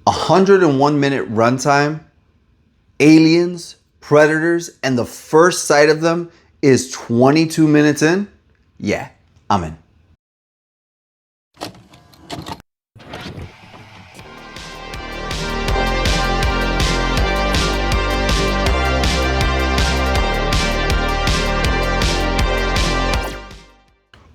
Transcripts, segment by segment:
101-minute runtime, aliens, predators, and the first sight of them is 22 minutes in? Yeah, I'm in.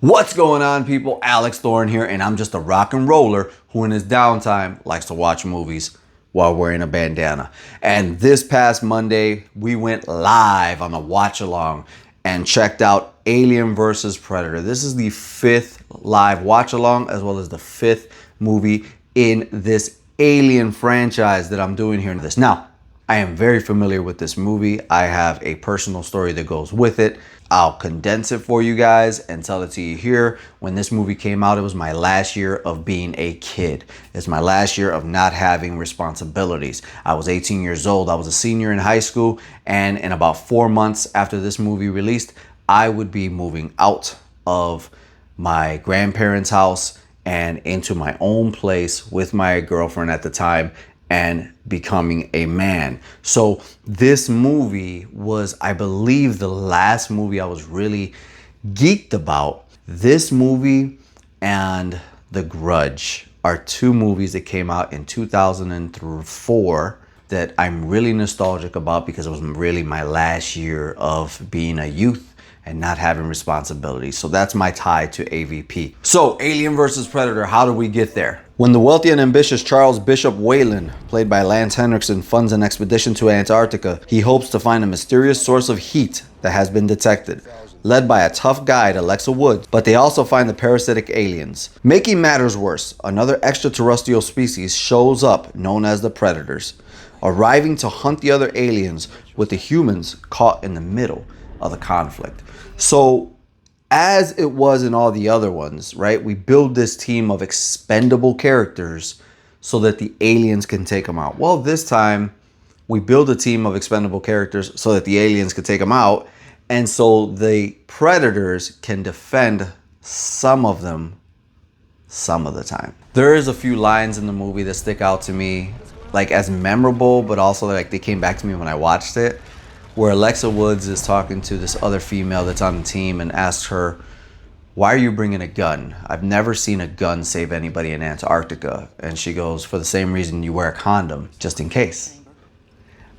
What's going on, people? Alex Thorn here, and I'm just a rock and roller who in his downtime likes to watch movies while wearing a bandana. And this past Monday, we went live on a watch along and checked out Alien vs. Predator. This is the 5th live watch along, as well as the 5th movie in this Alien franchise that I'm doing here in this. Now, I am very familiar with this movie. I have a personal story that goes with it. I'll condense it for you guys and tell it to you here. When this movie came out, it was my last year of being a kid. It's my last year of not having responsibilities. I was 18 years old. I was a senior in high school. And in about 4 months after this movie released, I would be moving out of my grandparents' house and into my own place with my girlfriend at the time and becoming a man. So this movie was, I believe, the last movie I was really geeked about. This movie and The Grudge are two movies that came out in 2004 that I'm really nostalgic about because it was really my last year of being a youth and not having responsibilities. So that's my tie to AVP. So Alien vs. Predator, how do we get there? When the wealthy and ambitious Charles Bishop Whalen, played by Lance Henriksen, funds an expedition to Antarctica, he hopes to find a mysterious source of heat that has been detected, led by a tough guide, Alexa Woods, but they also find the parasitic aliens. Making matters worse, another extraterrestrial species shows up known as the Predators, arriving to hunt the other aliens with the humans caught in the middle of the conflict. So as it was in all the other ones, right, we build this team of expendable characters so that the aliens can take them out. Well, this time we build a team of expendable characters so that the aliens can take them out, and so the predators can defend some of them some of the time. There is a few lines in the movie that stick out to me like as memorable, but also like they came back to me when I watched it, where Alexa Woods is talking to this other female that's on the team and asks her, "Why are you bringing a gun? I've never seen a gun save anybody in Antarctica." And she goes, "For the same reason you wear a condom, just in case."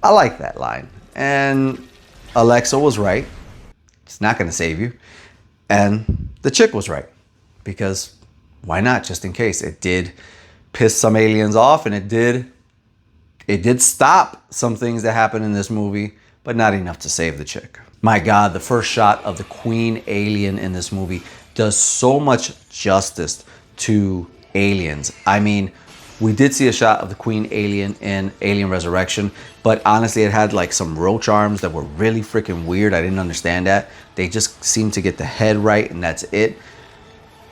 I like that line. And Alexa was right. It's not going to save you. And the chick was right. Because why not, just in case? It did piss some aliens off, and it did stop some things that happened in this movie, but not enough to save the chick. My God, the first shot of the Queen alien in this movie does so much justice to aliens. I mean, we did see a shot of the Queen alien in Alien Resurrection, but honestly, it had like some roach arms that were really freaking weird. I didn't understand that. They just seemed to get the head right, and that's it.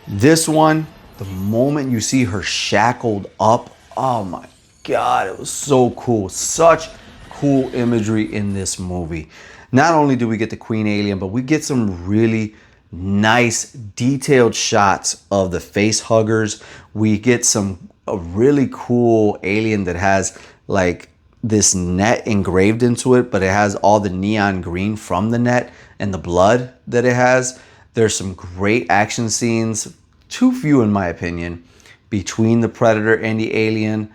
This one, the moment you see her shackled up, oh my God, it was so cool. Such cool imagery in this movie. Not only do we get the Queen alien, but we get some really nice detailed shots of the face huggers. We get a really cool alien that has like this net engraved into it, but it has all the neon green from the net and the blood that it has. There's some great action scenes, too few in my opinion, between the Predator and the alien.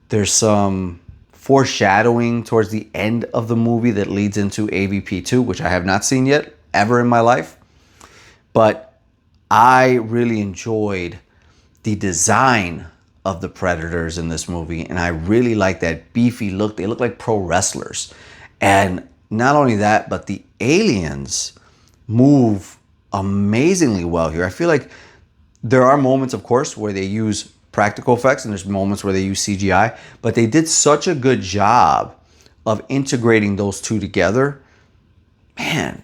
There's some foreshadowing towards the end of the movie that leads into AVP 2, which I have not seen yet, ever in my life. But I really enjoyed the design of the Predators in this movie, and I really like that beefy look. They look like pro wrestlers. And not only that, but the aliens move amazingly well here. I feel like there are moments, of course, where they use practical effects, and there's moments where they use CGI, but they did such a good job of integrating those two together. Man,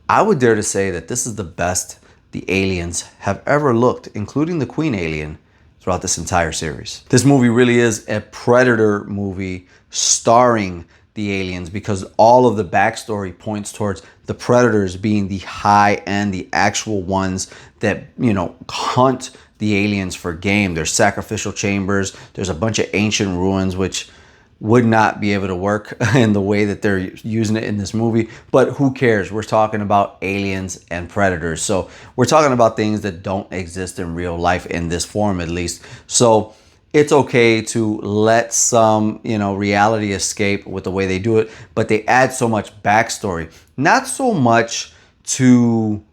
I would dare to say that this is the best the aliens have ever looked, including the Queen alien, throughout this entire series. This movie really is a Predator movie starring the aliens, because all of the backstory points towards the Predators being the high end, the actual ones that, you know, hunt the aliens for game. There's sacrificial chambers. There's a bunch of ancient ruins, which would not be able to work in the way that they're using it in this movie. But who cares? We're talking about aliens and predators. So we're talking about things that don't exist in real life, in this form at least. So it's okay to let some, reality escape with the way they do it, but they add so much backstory. Not so much to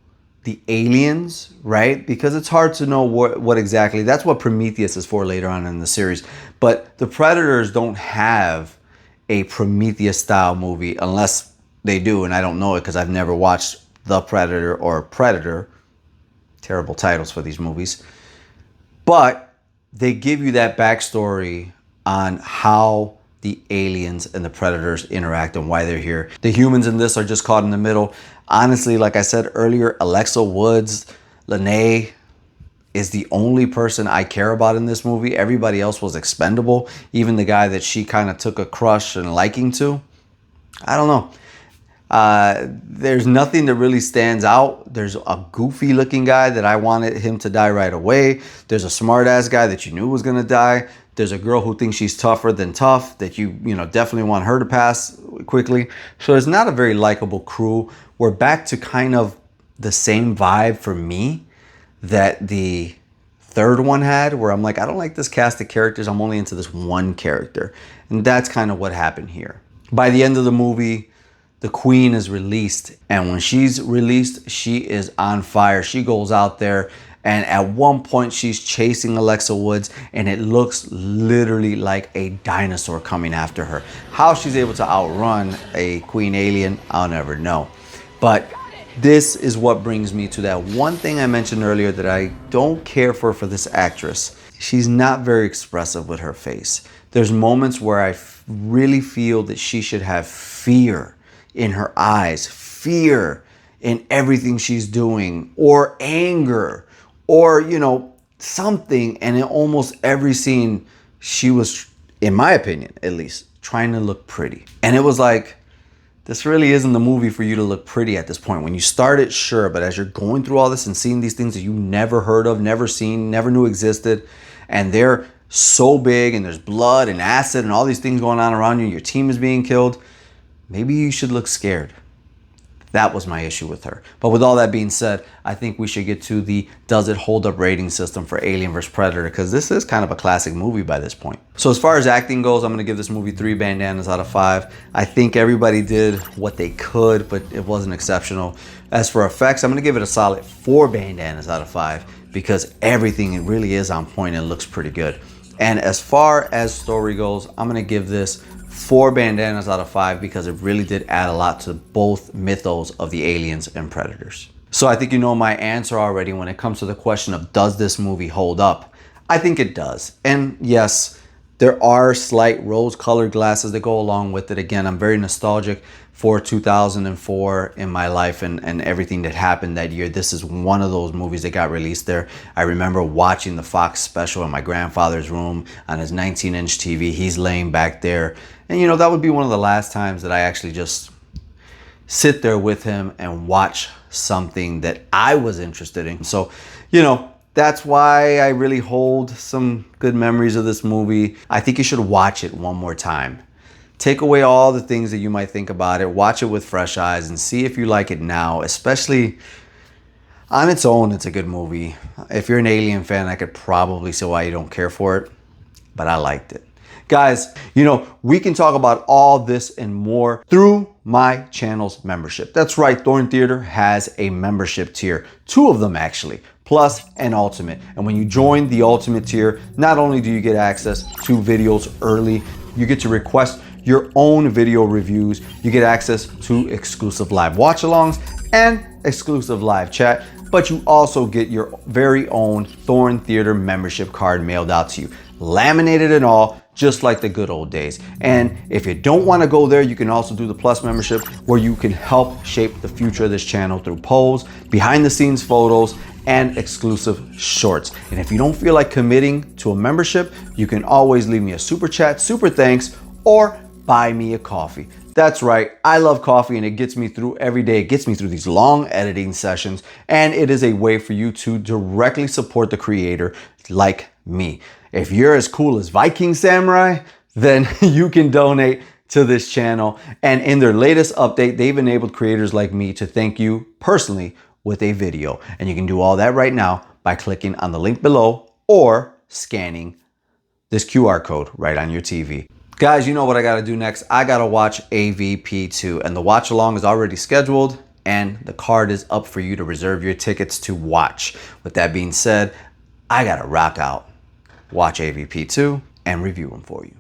the aliens, right? Because it's hard to know what exactly. That's what Prometheus is for later on in the series. But the Predators don't have a Prometheus style movie unless they do, and I don't know it because I've never watched The Predator or Predator. Terrible titles for these movies. But they give you that backstory on how the aliens and the predators interact and why they're here. The humans in this are just caught in the middle. Honestly, like I said earlier, Alexa Woods, Lene is the only person I care about in this movie. Everybody else was expendable. Even the guy that she kind of took a crush and liking to. I don't know. There's nothing that really stands out. There's a goofy looking guy that I wanted him to die right away. There's a smart ass guy that you knew was gonna die. There's a girl who thinks she's tougher than tough that you definitely want her to pass quickly. So it's not a very likable crew. We're back to kind of the same vibe for me that the third one had, where I'm like, I don't like this cast of characters. I'm only into this one character. And that's kind of what happened here. By the end of the movie, the queen is released. And when she's released, she is on fire. She goes out there, and at one point she's chasing Alexa Woods, and it looks literally like a dinosaur coming after her. How she's able to outrun a queen alien, I'll never know. But this is what brings me to that one thing I mentioned earlier that I don't care for this actress. She's not very expressive with her face. There's moments where I really feel that she should have fear in her eyes, fear in everything she's doing, or anger, or, something. And in almost every scene, she was, in my opinion, at least, trying to look pretty. And it was like, this really isn't the movie for you to look pretty at this point. When you start it, sure, but as you're going through all this and seeing these things that you never heard of, never seen, never knew existed, and they're so big, and there's blood and acid and all these things going on around you, your team is being killed, maybe you should look scared. That was my issue with her. But with all that being said, I think we should get to the does it hold up rating system for Alien vs. Predator, because this is kind of a classic movie by this point. So as far as acting goes, I'm going to give this movie 3 bandanas out of 5. I think everybody did what they could, but it wasn't exceptional. As for effects, I'm going to give it a solid 4 bandanas out of 5 because everything really is on point and looks pretty good. And as far as story goes, I'm going to give this 4 bandanas out of 5 because it really did add a lot to both mythos of the aliens and predators. So I think you know my answer already when it comes to the question of does this movie hold up? I think it does. And yes, there are slight rose-colored glasses that go along with it. Again, I'm very nostalgic for 2004 in my life and everything that happened that year. This is one of those movies that got released there. I remember watching the Fox special in my grandfather's room on his 19-inch TV. He's laying back there. And that would be one of the last times that I actually just sit there with him and watch something that I was interested in. So, that's why I really hold some good memories of this movie. I think you should watch it one more time. Take away all the things that you might think about it, watch it with fresh eyes, and see if you like it now. Especially on its own, it's a good movie. If you're an Alien fan, I could probably see why you don't care for it, but I liked it. Guys, we can talk about all this and more through my channel's membership. That's right, Thorn Theater has a membership tier. 2 of them actually, Plus and Ultimate. And when you join the Ultimate tier, not only do you get access to videos early, you get to request your own video reviews, you get access to exclusive live watch-alongs and exclusive live chat, but you also get your very own Thorn Theater membership card mailed out to you, laminated and all, just like the good old days. And if you don't want to go there, you can also do the Plus membership, where you can help shape the future of this channel through polls, behind the scenes photos, and exclusive shorts. And if you don't feel like committing to a membership, you can always leave me a super chat, super thanks, or buy me a coffee. That's right, I love coffee and it gets me through every day. It gets me through these long editing sessions, and it is a way for you to directly support the creator like me. If you're as cool as Viking Samurai, then you can donate to this channel. And in their latest update, they've enabled creators like me to thank you personally with a video. And you can do all that right now by clicking on the link below or scanning this QR code right on your TV. Guys, you know what I gotta do next? I gotta watch AVP 2, and the watch along is already scheduled and the card is up for you to reserve your tickets to watch. With that being said, I gotta rock out, watch AVP 2 and review them for you.